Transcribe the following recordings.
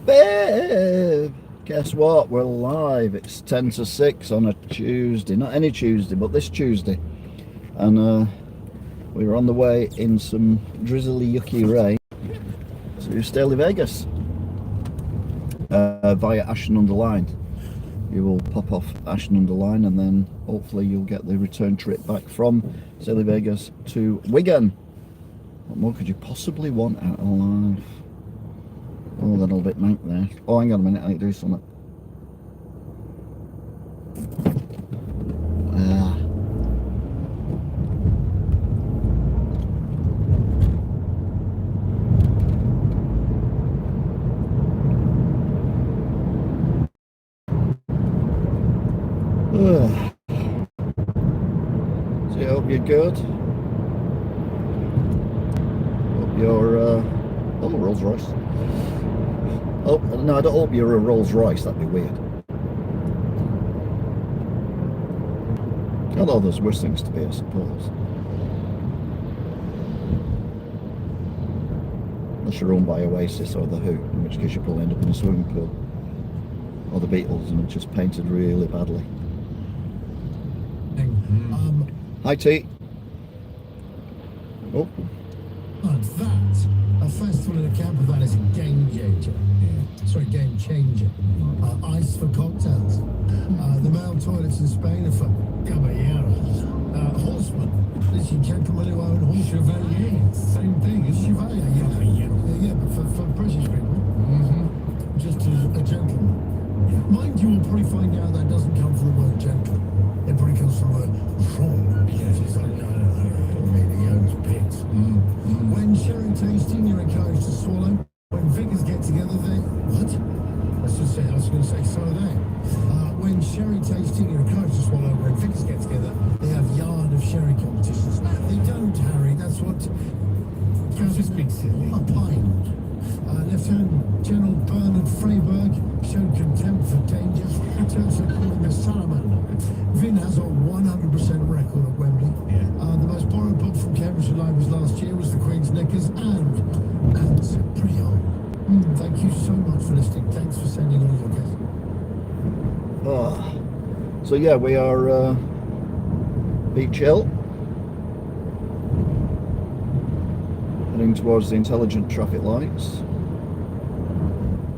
Babe, guess what? We're live. It's 10 to 6 on a Tuesday. Not any Tuesday, but this Tuesday. And we were on the way in some drizzly, yucky rain to Staley Vegas via Ashton-under-Lyne. You will pop off Ashton-under-Lyne and then hopefully you'll get the return trip back from Staley Vegas to Wigan. What more could you possibly want out of life? Oh, they're a little bit mank there. Oh, hang on a minute, I need to do something. So I hope you're good. Hope you're, oh, Rolls Royce. Oh, no, I don't hope you're a Rolls Royce, that'd be weird. Although there's worse things to be, I suppose. Unless you're owned by Oasis or The Who, in which case you probably end up in a swimming pool. Or the Beatles, and it's just painted really badly. Hi, T. Oh. And that, a festival in a camper van is a game changer. Sorry, game changer. Ice for cocktails. The male toilets in Spain are for caballeros. Horsemen. Literally, you can't come anywhere on horse chevalier. Same thing as chevalier. Yeah, but for British people. Just a gentleman. Mind you, will probably find out that doesn't come from the word gentle. It probably comes from a wrong. Yes, it's like, no, he owns pigs. When sherry tasting, you're encouraged to swallow. When figures get together, they... What? Let's just say, I was going to say, so are they. When sherry tasting, you're encouraged to swallow. When figures get together, they have yard of sherry competitions. They don't, Harry. That's what... Just being silly. A pint. Lieutenant General Bernard Freyberg showed contempt for danger. Turns to calling a salamander. Vin has a 100% record at Wembley. The most borrowed book from Cambridgeshire Libraries last year was The Queen's Knickers and pretty old. Thank you so much for listening. Thanks for sending all your guests. So yeah, we are Beach Hill, heading towards the intelligent traffic lights.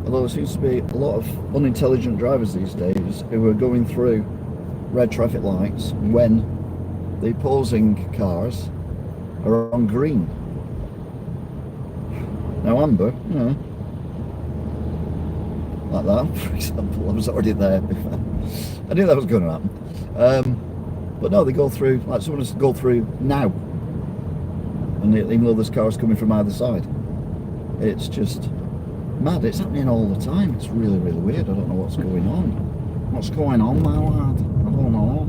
Although there seems to be a lot of unintelligent drivers these days who are going through red traffic lights when the opposing cars are on green. Now amber, like that, for example. I was already there before. I knew that was going to happen. But no, they go through, like someone has to go through now. And even though there's cars coming from either side. It's just mad. It's happening all the time. It's really, really weird. I don't know what's going on. What's going on, my lad? I don't know.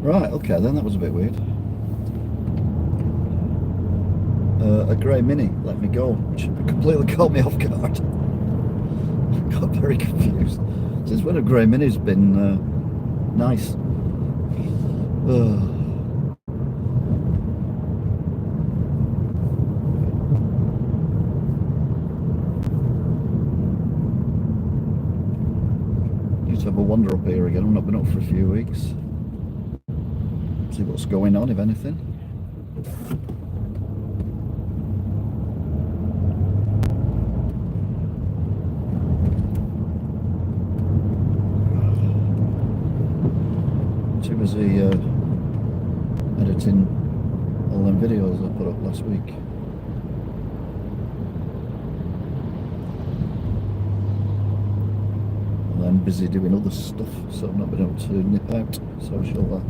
Right, okay then, that was a bit weird. A grey Mini let me go, which completely caught me off guard. Got very confused. Since when a grey Mini's been nice? wander up here again. I've not been up for a few weeks. See what's going on, if anything. Too busy editing all them videos I put up last week. And I'm busy doing other stuff, so I've not been able to nip out. So I shall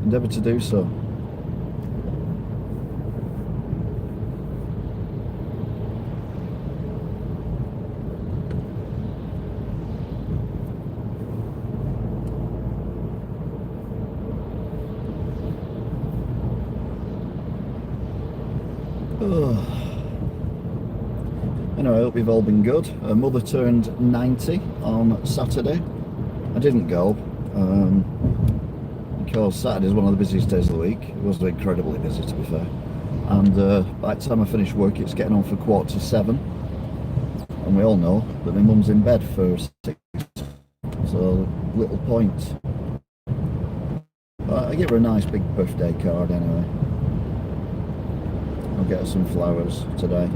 endeavour to do so. Anyway, I hope you've all been good. Mother turned 90 on Saturday. I didn't go because Saturday is one of the busiest days of the week. It was incredibly busy, to be fair. And by the time I finish work, it's getting on for 6:45. And we all know that my mum's in bed for 6. So, little point. I give her a nice big birthday card anyway. I'll get her some flowers today.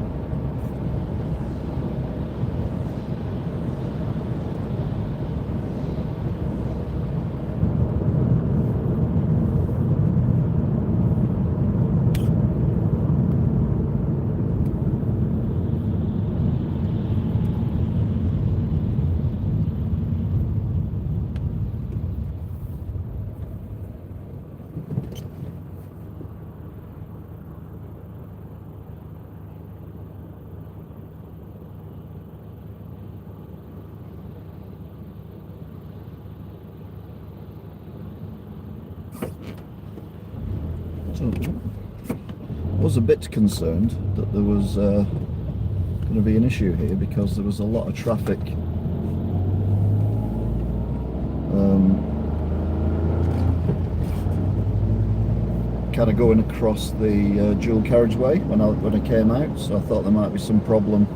So, I was a bit concerned that there was going to be an issue here because there was a lot of traffic kind of going across the dual carriageway when I came out, so I thought there might be some problem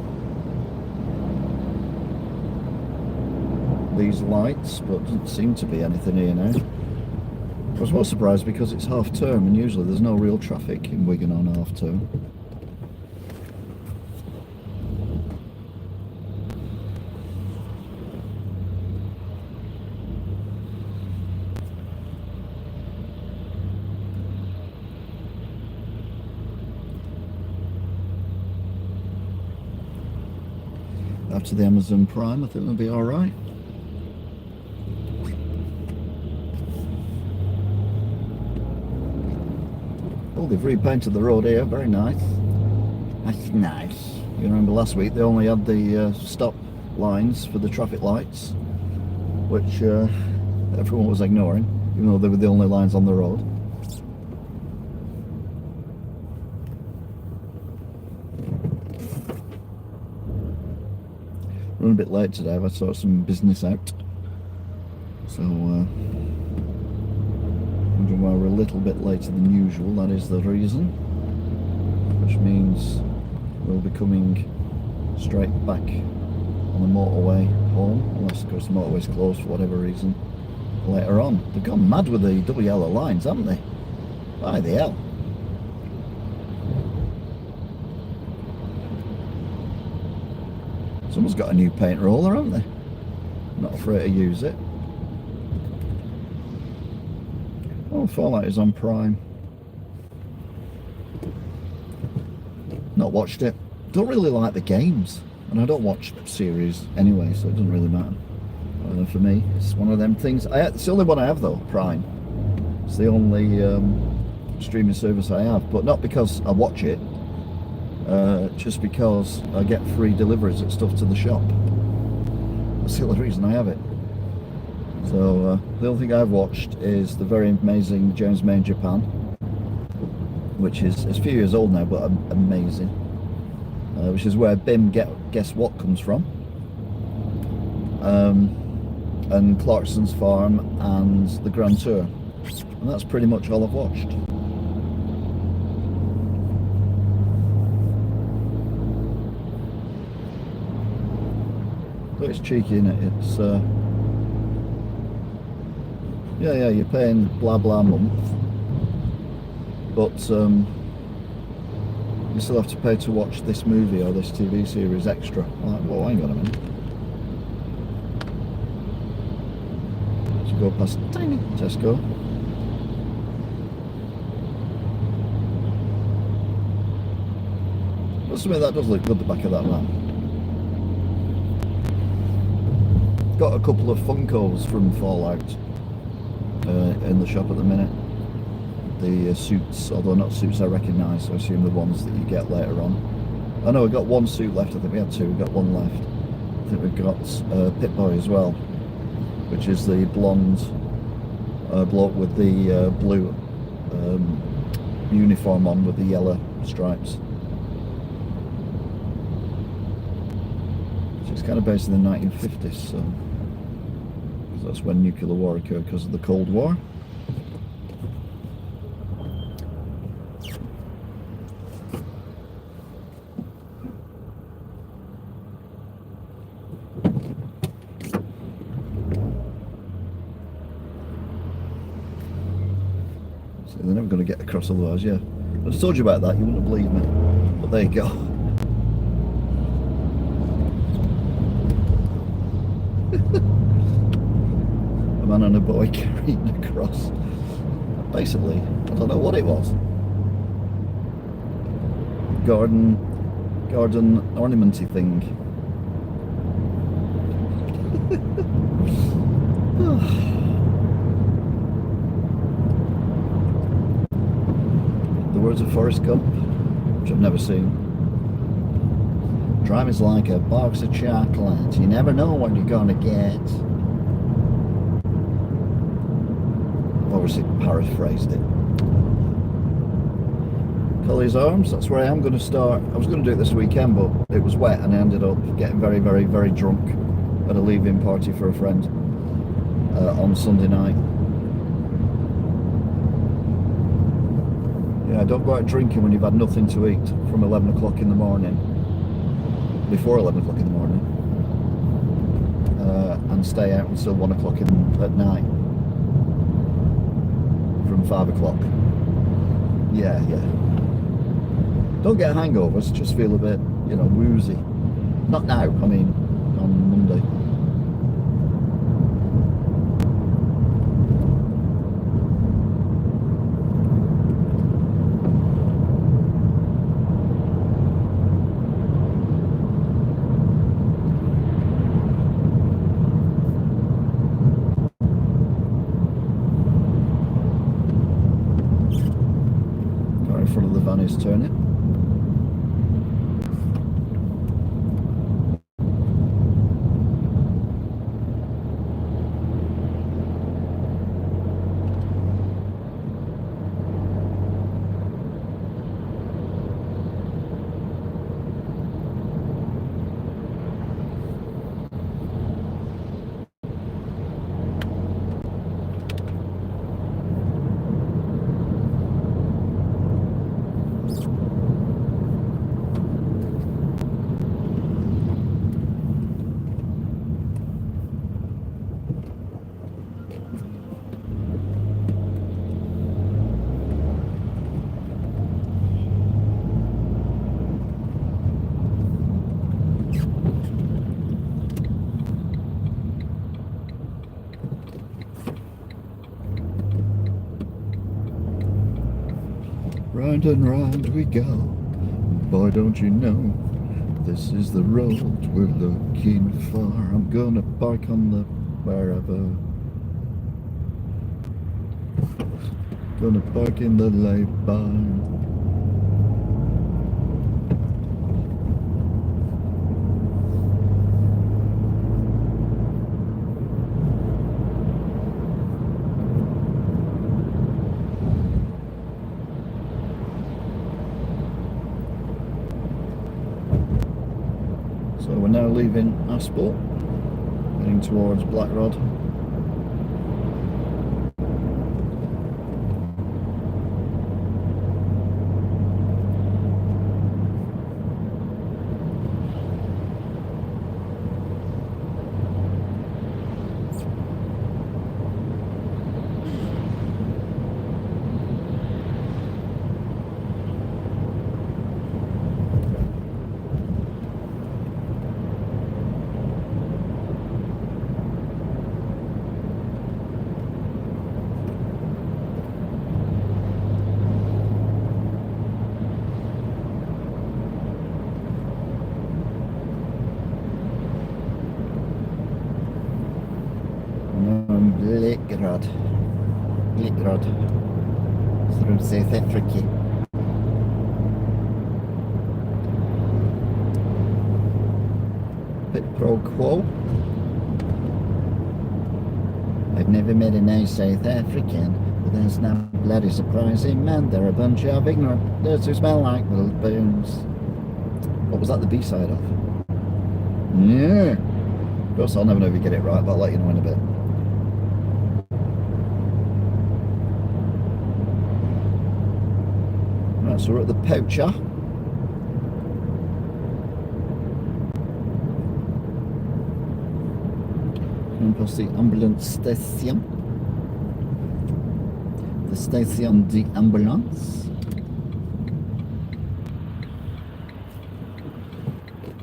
with these lights, but doesn't seem to be anything here now. I was more surprised because it's half term and usually there's no real traffic in Wigan on half term. After the Amazon Prime, I think it'll be alright. Oh, they've repainted the road here, very nice. That's nice. You remember last week they only had the stop lines for the traffic lights, which everyone was ignoring, even though they were the only lines on the road. Running a bit late today, I've sorted some business out. So, wondering why we're a little bit later than usual, that is the reason. Which means we'll be coming straight back on the motorway home, unless of course the motorway's closed for whatever reason later on. They've gone mad with the double yellow lines, haven't they? By the hell. Someone's got a new paint roller, haven't they? Not afraid to use it. Oh, Fallout is on Prime. Not watched it. Don't really like the games, and I don't watch series anyway, so it doesn't really matter. For me, it's one of them things. It's the only one I have though, Prime. It's the only streaming service I have, but not because I watch it. Just because I get free deliveries of stuff to the shop. That's the only reason I have it. So the only thing I've watched is the very amazing James May in Japan, which is it's a few years old now, but amazing. Which is where BIM Guess What comes from. And Clarkson's Farm and the Grand Tour. And that's pretty much all I've watched. But it's cheeky, isn't it? It's yeah, you're paying blah blah a month, but you still have to pay to watch this movie or this TV series extra. I'm like, well, hang on a minute. So go past tiny Tesco. But something that does look good, the back of that van. Got a couple of Funkos from Fallout in the shop at the minute. The suits, although not suits I recognise, so I assume the ones that you get later on. I know we've got one suit left, I think we had two, we've got one left. I think we've got Pip-Boy as well, which is the blonde bloke with the blue uniform on with the yellow stripes. So it's kind of based in the 1950s, so that's when nuclear war occurred because of the Cold War. So they're never going to get across otherwise, yeah. I just told you about that, you wouldn't believe me. But there you go. A man and a boy carrying across. Basically, I don't know what it was. Garden ornamenty thing. The words of Forrest Gump, which I've never seen. Driving's like a box of chocolate. You never know what you're gonna get. I've obviously paraphrased it. Cully's Arms, that's where I am going to start. I was going to do it this weekend, but it was wet and I ended up getting very, very, very drunk at a leave-in party for a friend on Sunday night. Yeah, don't go out drinking when you've had nothing to eat from 11 o'clock in the morning, before 11 o'clock in the morning, and stay out until 1 o'clock at night from 5 o'clock. Yeah. Don't get hangovers, just feel a bit, woozy. Not now, I mean, on Monday. Car in front of the van is turning. Round and round we go. Boy, don't you know, this is the road we're looking for. I'm gonna park on the wherever. Gonna park in the lay barn. So we're now leaving Aspel, heading towards Blackrod. Road. Link Road. Through South Africa. Quid pro quo. I've never met a nice South African, but that's not bloody surprising, man. They're a bunch of ignorant nerds who smell like little boons. What was that, the B-side of? Yeah. Of course, I'll never know if you get it right, but I'll let you know in a bit. Right, so we're at the Poacher. And past the ambulance station. The station d'ambulance.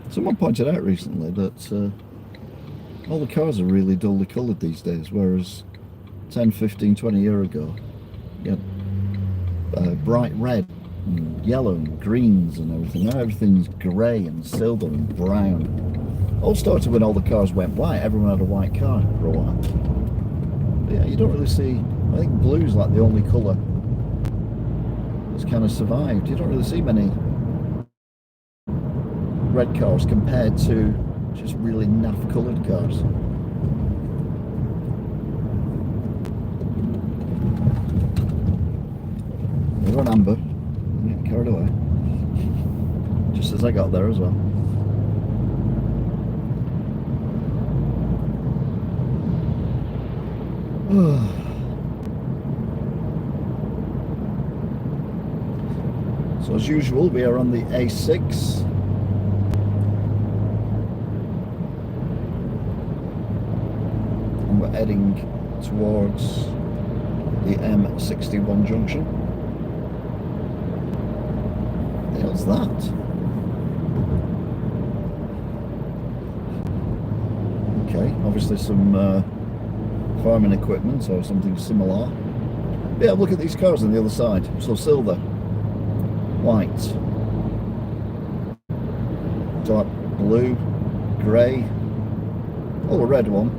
Someone pointed out recently that all the cars are really dully coloured these days, whereas 10, 15, 20 years ago, you had bright red and yellow and greens and everything. Now everything's grey and silver and brown. All started when all the cars went white. Everyone had a white car for a while. But yeah, you don't really see. I think blue's like the only colour that's kind of survived. You don't really see many red cars compared to just really naff coloured cars. They're on amber. I'm getting carried away. Just as I got there as well. So as usual, we are on the A6. And we're heading towards the M61 junction. What the hell's that? Okay, obviously some farming equipment or something similar. Yeah, look at these cars on the other side. So silver, white, dark blue, grey, oh, a red one,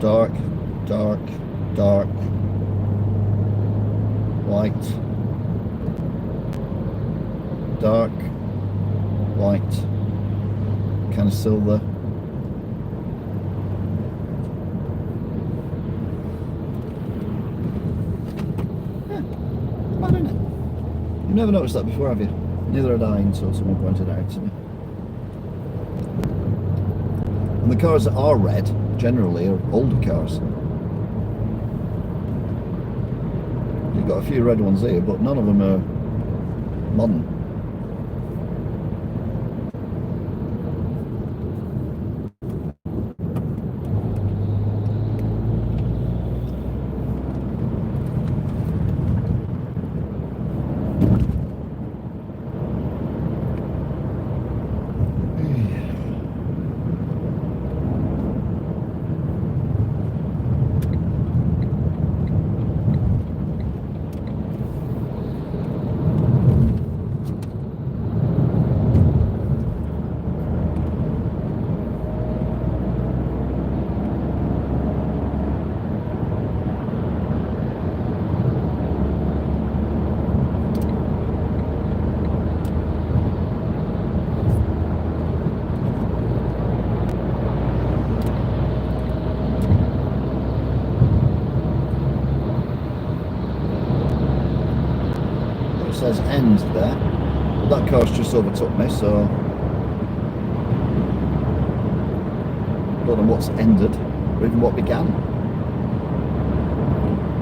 dark, dark, dark, white, dark, white, kind of silver. You've never noticed that before, have you? Neither had I until someone pointed it out to me. And the cars that are red, generally, are older cars. You've got a few red ones here, but none of them are modern. Says end there, but that car's just overtook me, so don't know what's ended or even what began.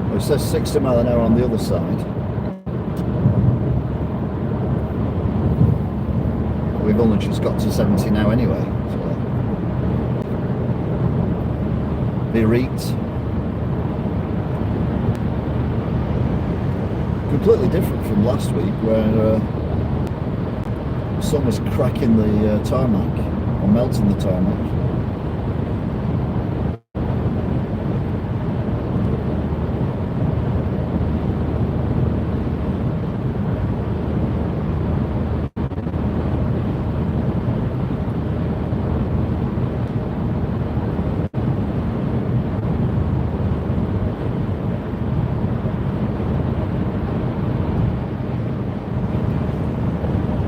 Well, it says 60 mile an hour on the other side. We've only just got to 70 now anyway, so beat. Completely different from last week, where the sun was cracking the tarmac, or melting the tarmac.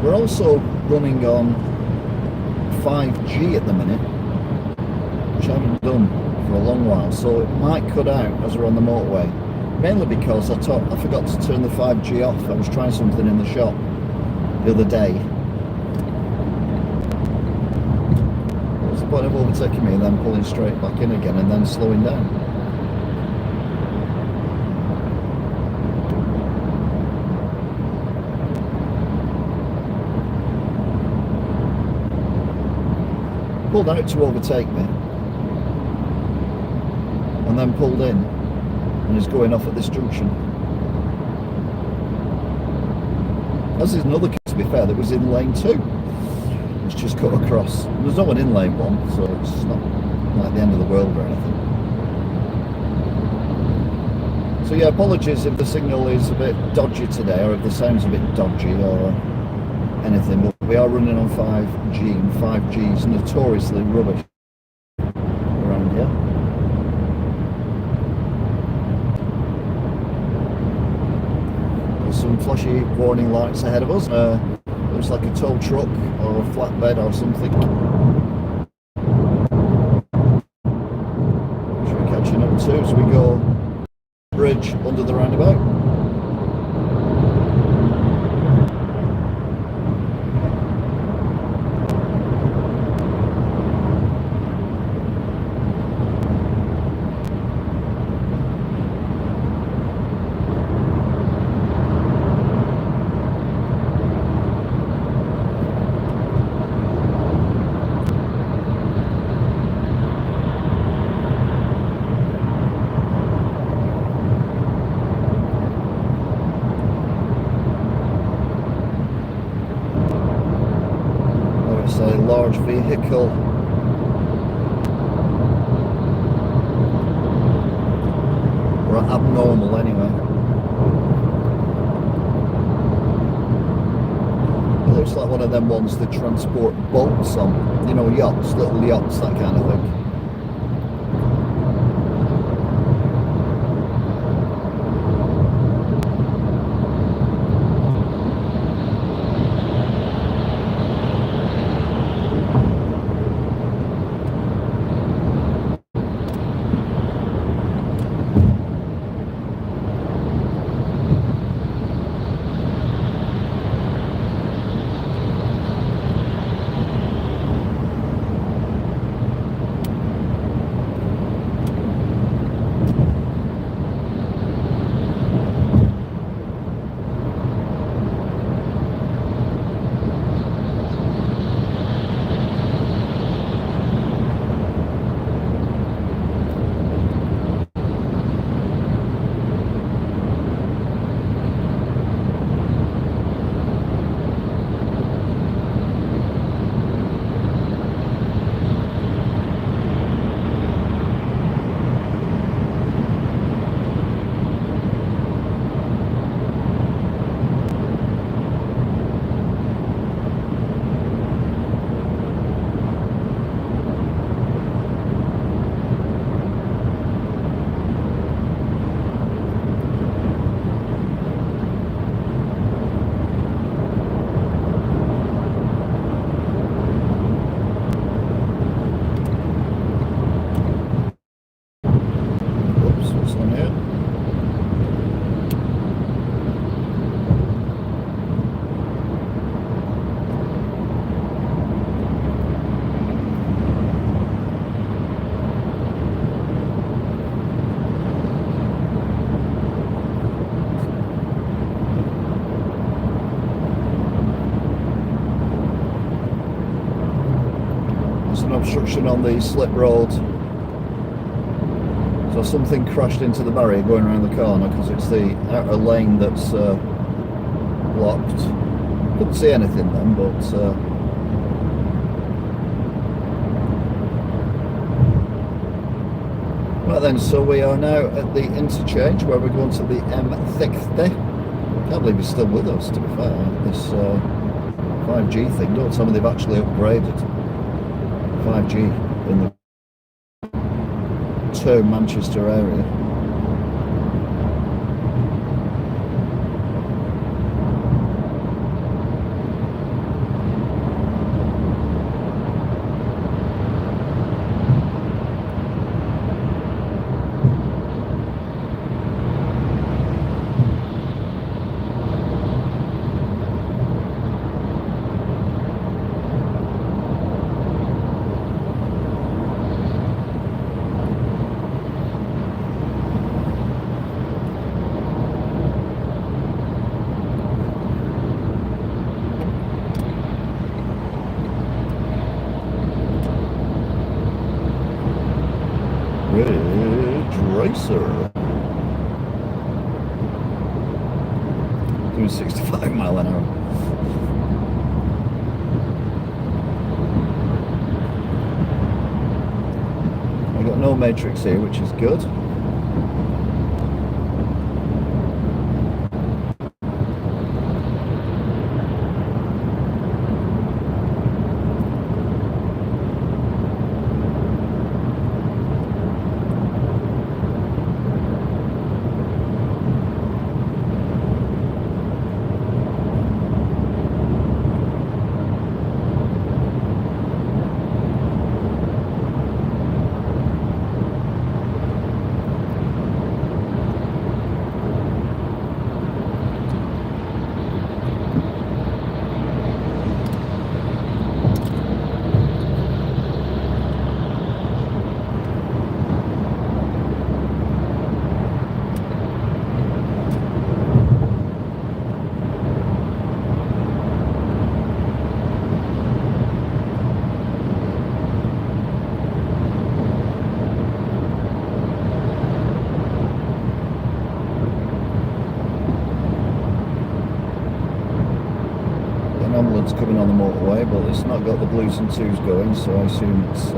We're also running on 5G at the minute, which I haven't done for a long while, so it might cut out as we're on the motorway. Mainly because I forgot to turn the 5G off. I was trying something in the shop the other day. What's the point of overtaking me and then pulling straight back in again and then slowing down? Pulled out to overtake me and then pulled in and is going off at this junction. As is another case, to be fair, that was in lane 2. It's just cut across. There's no one in lane 1, so it's not like the end of the world or anything. So yeah, apologies if the signal is a bit dodgy today, or if the sound's a bit dodgy or anything, but we are running on 5G, and 5G is notoriously rubbish around here. There's some flashy warning lights ahead of us. Looks like a tow truck or a flatbed or something. Which we're catching up to as we go bridge under the roundabout. A large vehicle. Or abnormal anyway. It looks like one of them ones that transport boats on, you know, yachts, little yachts, that kind of thing. An obstruction on the slip road, so something crashed into the barrier going around the corner because it's the outer lane that's blocked. Couldn't see anything then, but right then, so we are now at the interchange where we're going to the M60. Can't believe he's still with us, to be fair. This 5G thing, don't tell me they've actually upgraded 5G in the Manchester area. nicer. Doing 65 mile an hour. I've got no matrix here, which is good. Ambulance coming on the motorway, but it's not got the blues and twos going, so I assume it's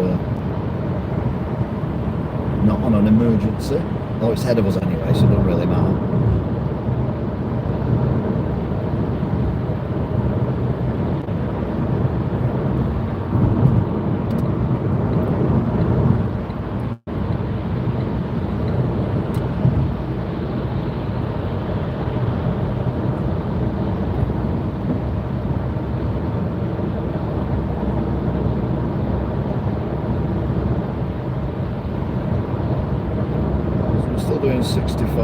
not on an emergency. Oh, it's ahead of us anyway, so it doesn't really matter. Doing 65.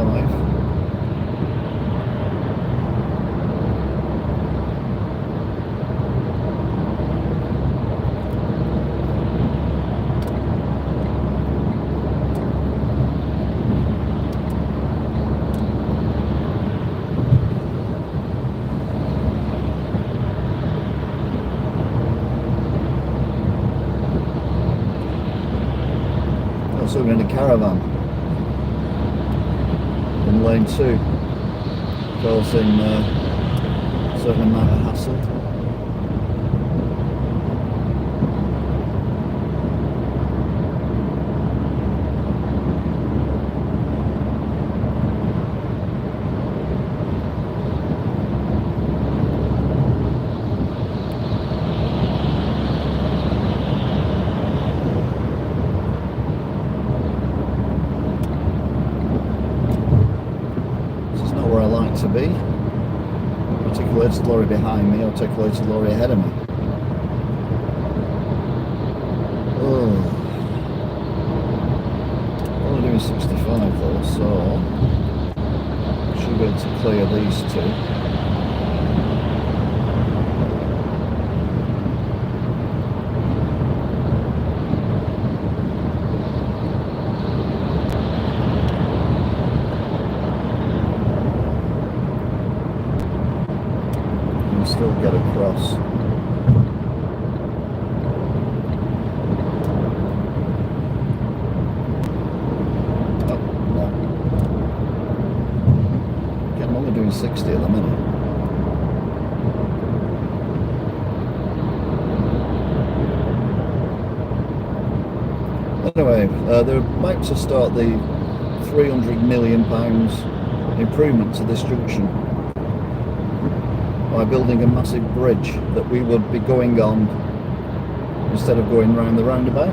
Also in a caravan in lane 2, causing a certain amount of hassle. To be articulated lorry behind me, articulated lorry ahead of me. Oh, only doing 65 though, so should be able to clear these two. Still get across. Oh, no. Again, I'm only doing 60 at the minute. Anyway, they're about to start the £300 million improvement to this junction by building a massive bridge that we would be going on instead of going round the roundabout.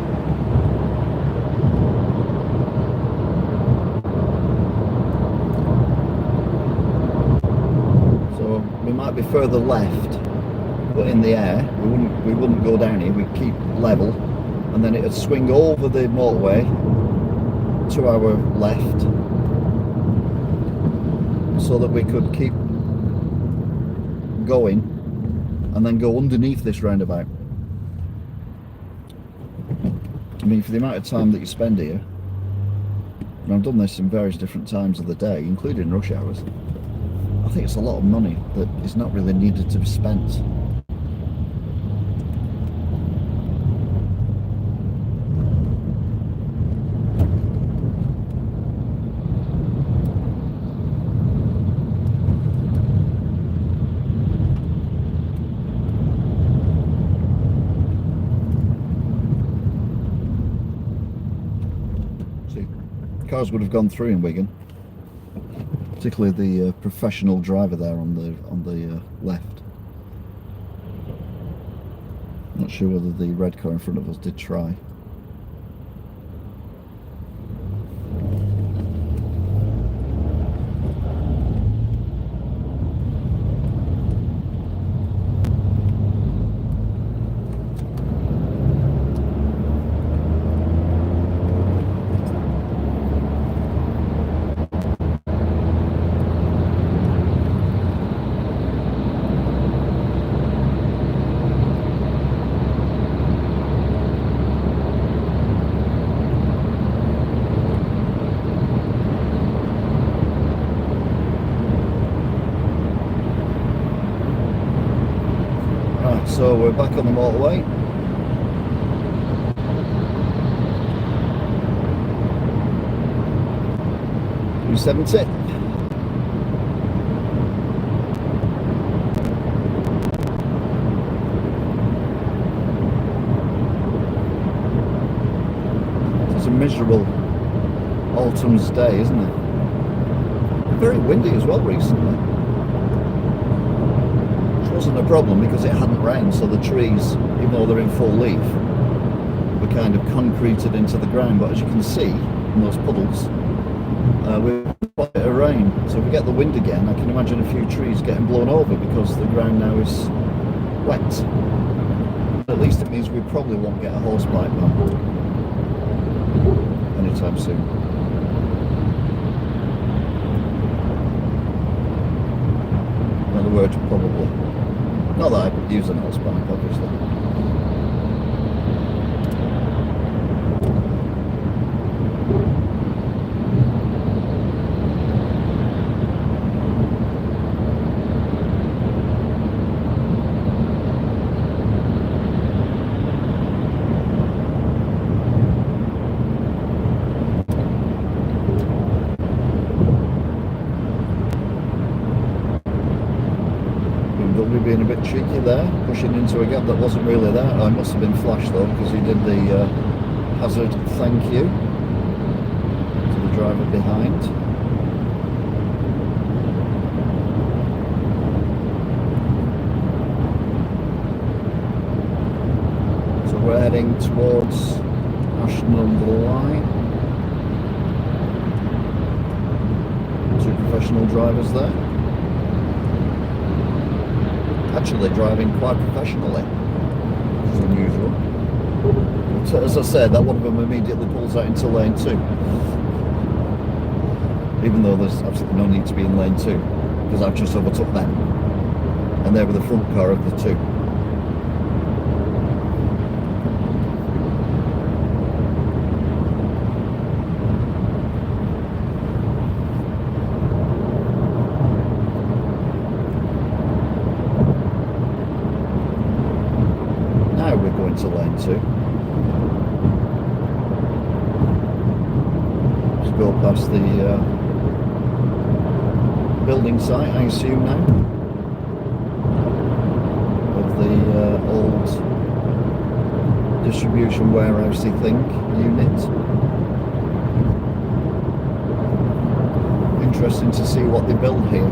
So we might be further left, but in the air. We wouldn't go down here, we'd keep level, and then it would swing over the motorway to our left so that we could keep going and then go underneath this roundabout. I mean, for the amount of time that you spend here, and I've done this in various different times of the day, including rush hours, I think it's a lot of money that is not really needed to be spent. cars would have gone through in Wigan, particularly the professional driver there on the left. Not sure whether the red car in front of us did try. So we're back on the motorway. .270. It's a miserable autumn's day, isn't it? Very windy as well recently. Wasn't a problem because it hadn't rained, so the trees, even though they're in full leaf, were kind of concreted into the ground. But as you can see in those puddles, we've got quite a bit of rain. So if we get the wind again, I can imagine a few trees getting blown over because the ground now is wet. At least it means we probably won't get a hosepipe ban anytime soon. In other words, probably. Not that I use an hosepipe, obviously. Being a bit cheeky there, pushing into a gap that wasn't really there. I must have been flashed though, because he did the hazard thank you to the driver behind. So we're heading towards Ashton-under-Lyne. Two professional drivers there. Actually driving quite professionally, which is unusual. But as I said, that one of them immediately pulls out into lane 2. Even though there's absolutely no need to be in lane 2, because I've just overtook them. And they were the front car of the two. To lane 2. Just go past the building site, I assume now, of the old distribution warehousey thing unit. Interesting to see what they build here.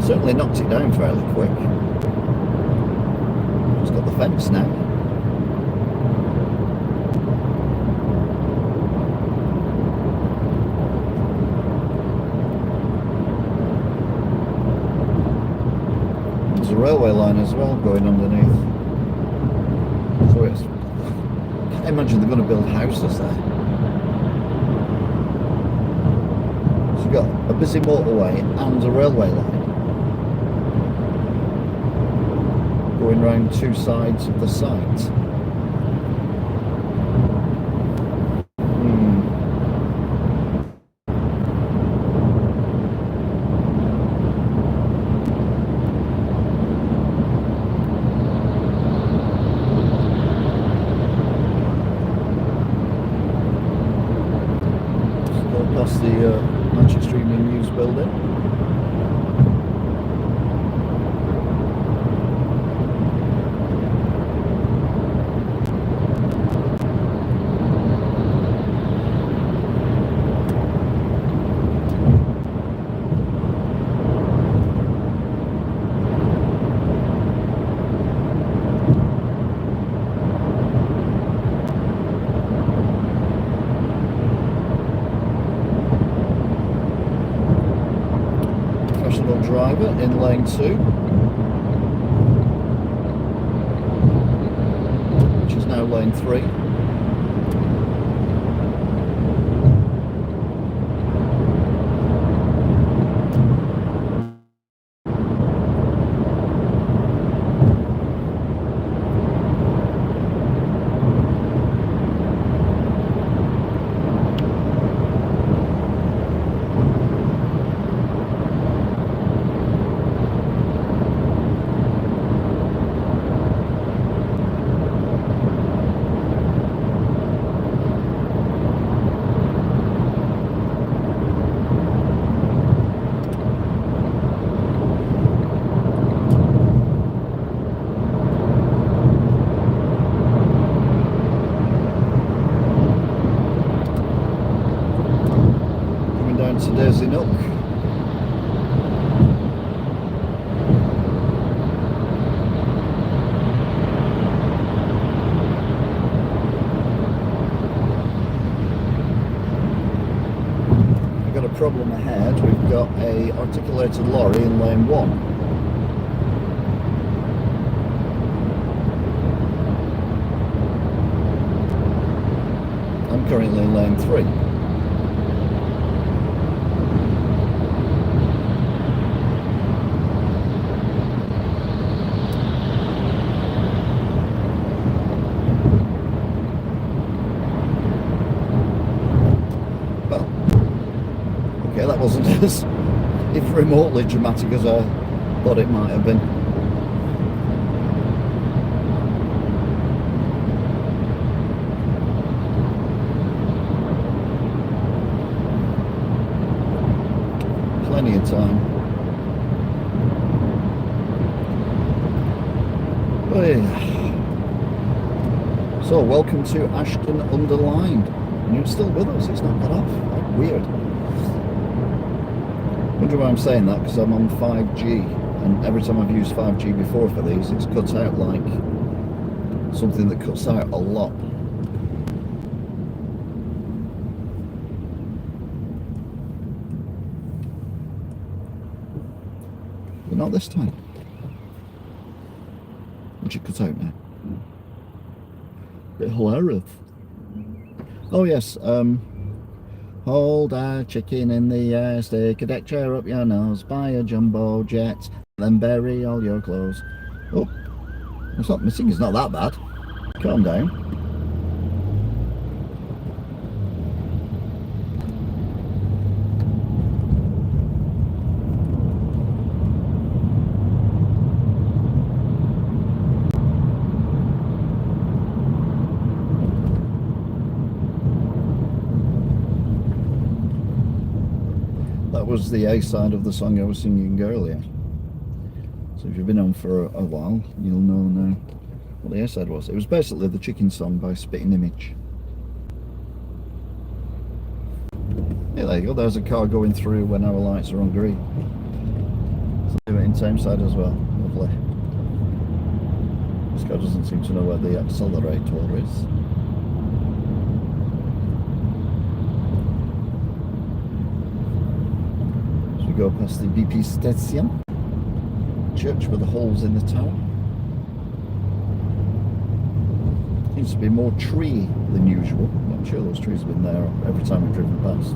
Certainly knocked it down fairly quick. It's got the fence now. There's a railway line as well going underneath. So it's, I can't imagine they're going to build houses there. So you've got a busy motorway and a railway line going round two sides of the site. Past the Manchester Evening News building. professional driver in lane 2, which is now lane 3. There's Nook. We've got a problem ahead. We've got a articulated lorry in lane 1. I'm currently in lane 3. That wasn't as if remotely dramatic as I thought it might have been. Plenty of time. Oh, yeah. So welcome to Ashton-under-Lyne. And you're still with us, it's not cut off. How weird. I wonder why I'm saying that, because I'm on 5G, and every time I've used 5G before for these, it's cut out like something that cuts out a lot. But not this time. Which it cut out now. Bit hilarious. Oh yes, hold a chicken in the air, stick a deck chair up your nose, buy a jumbo jet, then bury all your clothes. Oh, it's not missing, it's not that bad. Calm down. That was the A side of the song I was singing earlier. So if you've been on for a while, you'll know now what the A side was. It was basically the Chicken Song by Spitting Image. Yeah, there you go. There's a car going through when our lights are on green. So do it in Tameside as well. Lovely. This car doesn't seem to know where the accelerator is. Go past the BP station, church with the holes in the tower. Seems to be more tree than usual. I'm sure those trees have been there every time we've driven past.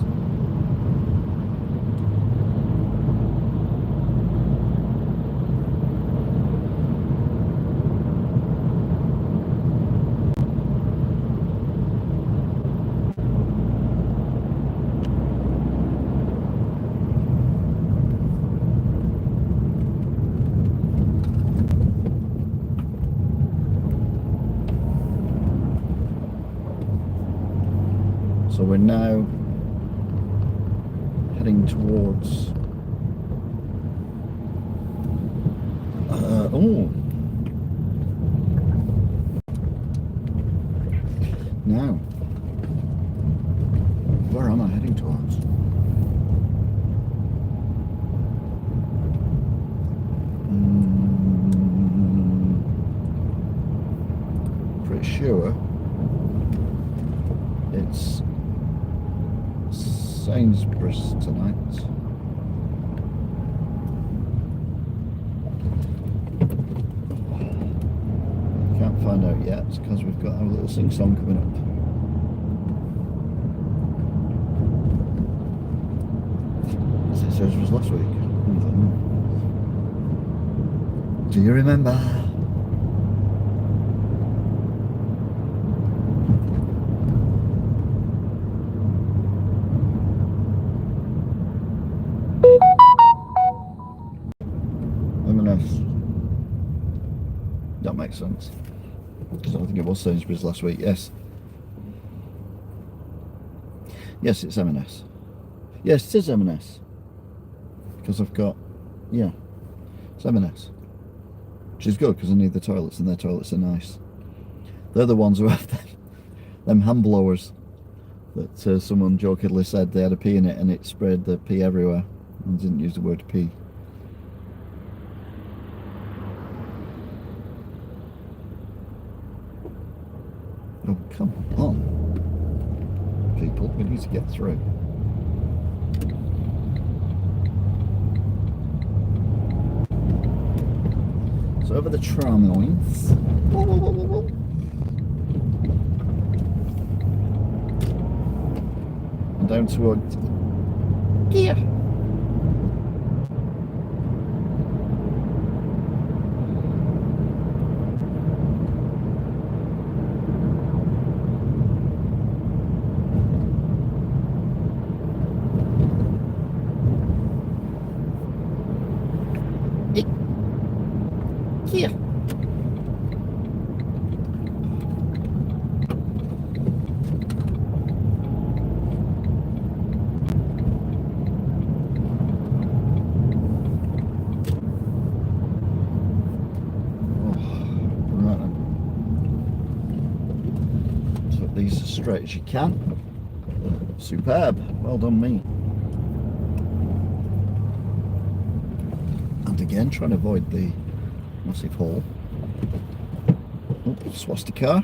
So we're now heading towards now where am I heading towards? Pretty sure it's Sainsbury's tonight. It's because we've got our little sing-song coming up. As it says was last week. I don't know. Do you remember? M&S. That makes sense. Because I think it was Sainsbury's last week. Yes. Yes, it's M&S. Yes, it is M&S. Because I've got, yeah, it's M&S. Which is good because I need the toilets, and their toilets are nice. They're the ones who have them hand blowers that someone jokingly said they had a pee in it and it sprayed the pee everywhere. And didn't use the word pee. Oh, come on, people, we need to get through. So over the tram lines. Whoa, whoa, whoa, whoa, whoa. And down towards here. Here. Right then. Put these as straight as you can. Superb. Well done, me. And again, trying to avoid the massive hole. Oh, swastika.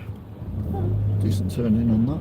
Decent turn in on that.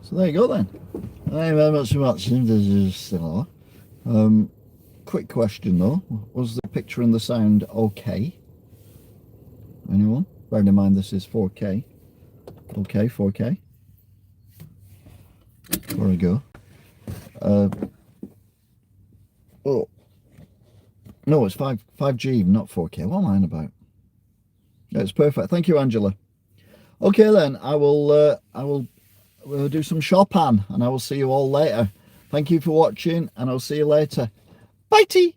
So there you go then. Thank you very much for watching. This is still quick question though. Was the picture and the sound okay? Anyone? Bearing in mind this is 4K. Okay, 4K. There we go. Oh. No, it's 5G, not 4K. What am I on about? Yeah, it's perfect. Thank you, Angela. Okay then, I will we'll do some shopping and I will see you all later. Thank you for watching and I'll see you later. Bye-tea.